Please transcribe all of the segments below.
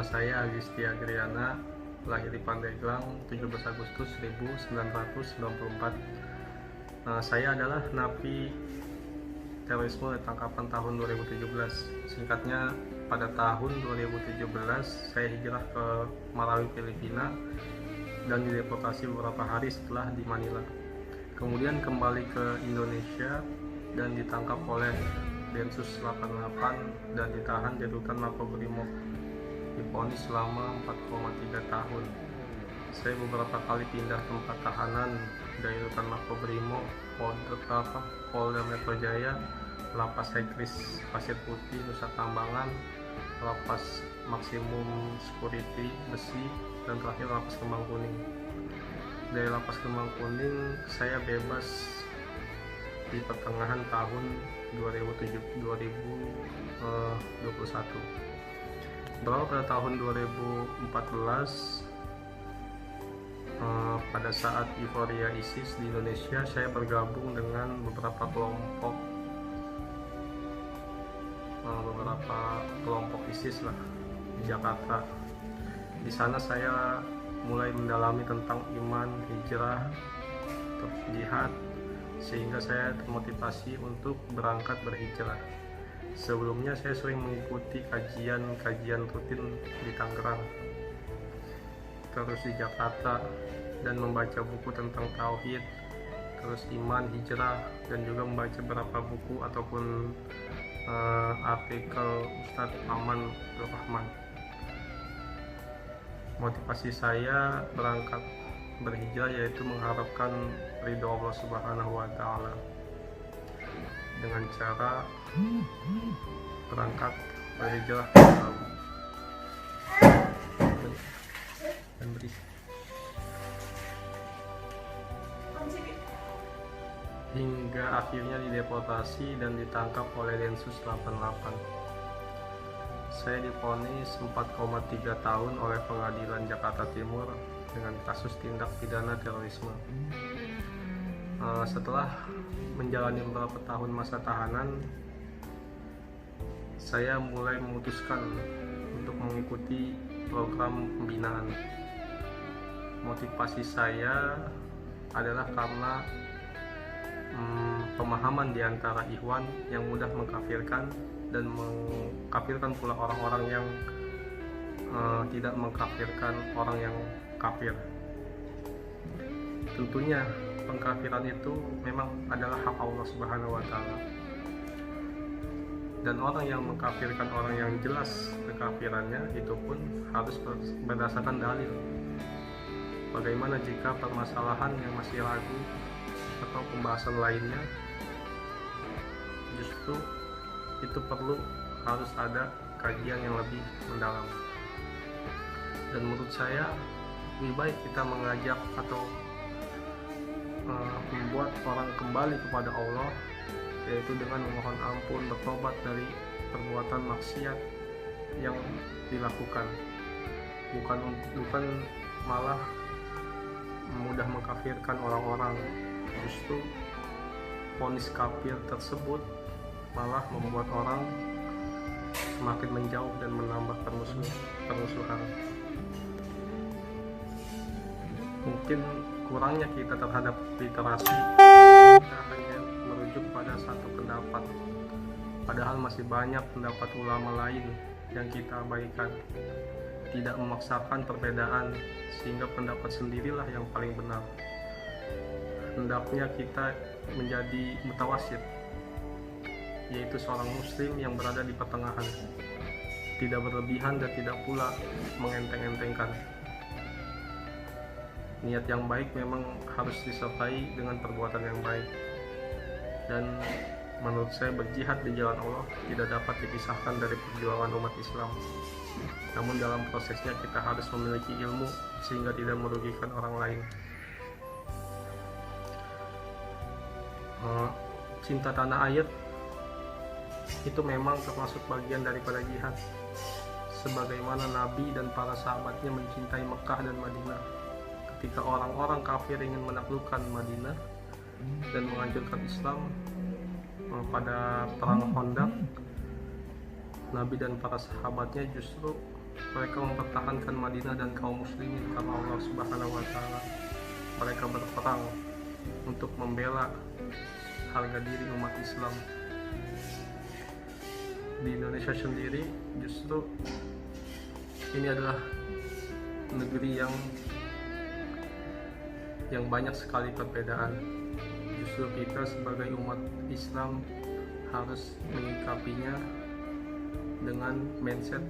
Nama saya Agustia Griana, lahir di Pandeglang 17 Agustus 1994. Saya adalah napi terorisme tangkapan tahun 2017. Singkatnya, pada tahun 2017 saya hijrah ke Marawi, Filipina, dan dideportasi beberapa hari setelah di Manila. Kemudian kembali ke Indonesia dan ditangkap oleh Densus 88 dan ditahan di rutan Makobrimob. Divonis selama 4,3 tahun. Saya beberapa kali pindah tempat tahanan dari rutan Makobrimob, Polda Metro Jaya, Lapas Hekris Pasir Putih, Nusa Kambangan, Lapas Maksimum Security Besi, dan terakhir Lapas Kembang Kuning. Dari Lapas Kembang Kuning saya bebas di pertengahan tahun 2021. Berawal pada tahun 2014, pada saat euforia ISIS di Indonesia, saya bergabung dengan beberapa kelompok ISIS lah di Jakarta. Di sana saya mulai mendalami tentang iman, hijrah, jihad, sehingga saya termotivasi untuk berangkat berhijrah. Sebelumnya saya sering mengikuti kajian rutin di Tangerang, terus di Jakarta, dan membaca buku tentang tauhid, terus iman, hijrah, dan juga membaca beberapa buku ataupun artikel Ustadz Aman Rahman. Motivasi saya berangkat berhijrah yaitu mengharapkan ridho Allah Subhanahu wa Ta'ala dengan cara berangkat berhijrah dan berisi hingga akhirnya dideportasi dan ditangkap oleh Densus 88. Saya divonis 4,3 tahun oleh Pengadilan Jakarta Timur dengan kasus tindak pidana terorisme. Setelah menjalani beberapa tahun masa tahanan, saya mulai memutuskan untuk mengikuti program pembinaan. Motivasi saya adalah karena pemahaman di antara ikhwan yang mudah mengkafirkan dan mengkafirkan pula orang-orang yang tidak mengkafirkan orang yang kafir. Tentunya pengkafiran itu memang adalah hak Allah Subhanahu wa Ta'ala, dan orang yang mengkafirkan orang yang jelas kekafirannya itu pun harus berdasarkan dalil. Bagaimana jika permasalahan yang masih ragu atau pembahasan lainnya, justru itu harus ada kajian yang lebih mendalam. Dan menurut saya lebih baik kita mengajak atau membuat orang kembali kepada Allah, yaitu dengan memohon ampun, bertobat dari perbuatan maksiat yang dilakukan, bukan malah mudah mengkafirkan orang-orang. Justru vonis kafir tersebut malah membuat orang semakin menjauh dan menambah permusuhan. Mungkin kurangnya kita terhadap literasi, kita hanya merujuk pada satu pendapat, padahal masih banyak pendapat ulama lain yang kita abaikan. Tidak memaksakan perbedaan sehingga pendapat sendirilah yang paling benar. Hendaknya kita menjadi mutawasid, yaitu seorang muslim yang berada di pertengahan, tidak berlebihan dan tidak pula mengenteng-entengkan. Niat yang baik memang harus disertai dengan perbuatan yang baik, dan menurut saya berjihad di jalan Allah tidak dapat dipisahkan dari perjuangan umat Islam. Namun dalam prosesnya kita harus memiliki ilmu sehingga tidak merugikan orang lain. Cinta tanah air itu memang termasuk bagian daripada jihad, sebagaimana Nabi dan para sahabatnya mencintai Mekah dan Madinah. Ketika orang-orang kafir ingin menaklukkan Madinah dan menghancurkan Islam pada perang Khandaq, Nabi dan para sahabatnya justru Mereka mempertahankan Madinah dan kaum muslimin karena Allah Subhanahu wa taala. Mereka berperang untuk membela harga diri umat Islam. Di Indonesia sendiri justru ini adalah negeri yang banyak sekali perbedaan. Justru kita sebagai umat Islam harus menyikapinya dengan mindset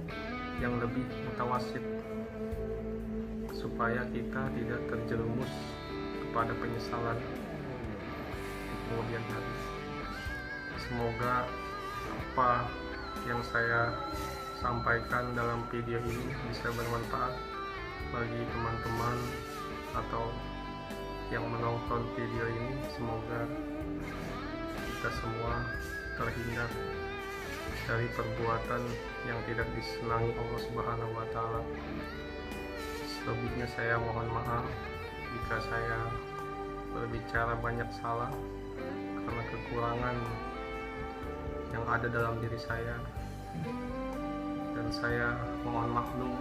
yang lebih mutawasid supaya kita tidak terjerumus kepada penyesalan di kemudian hari. Semoga apa yang saya sampaikan dalam video ini bisa bermanfaat bagi teman-teman atau yang menonton video ini. Semoga kita semua terhindar dari perbuatan yang tidak disenangi Allah Subhanahu wa taala. Selebihnya saya mohon maaf jika saya berbicara banyak salah karena kekurangan yang ada dalam diri saya, dan saya mohon maklum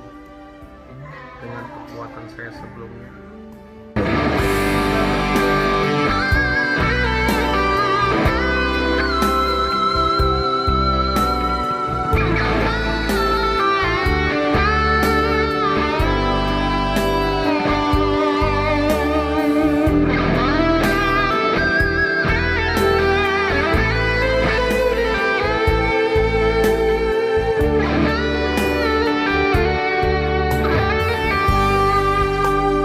dengan perbuatan saya sebelumnya.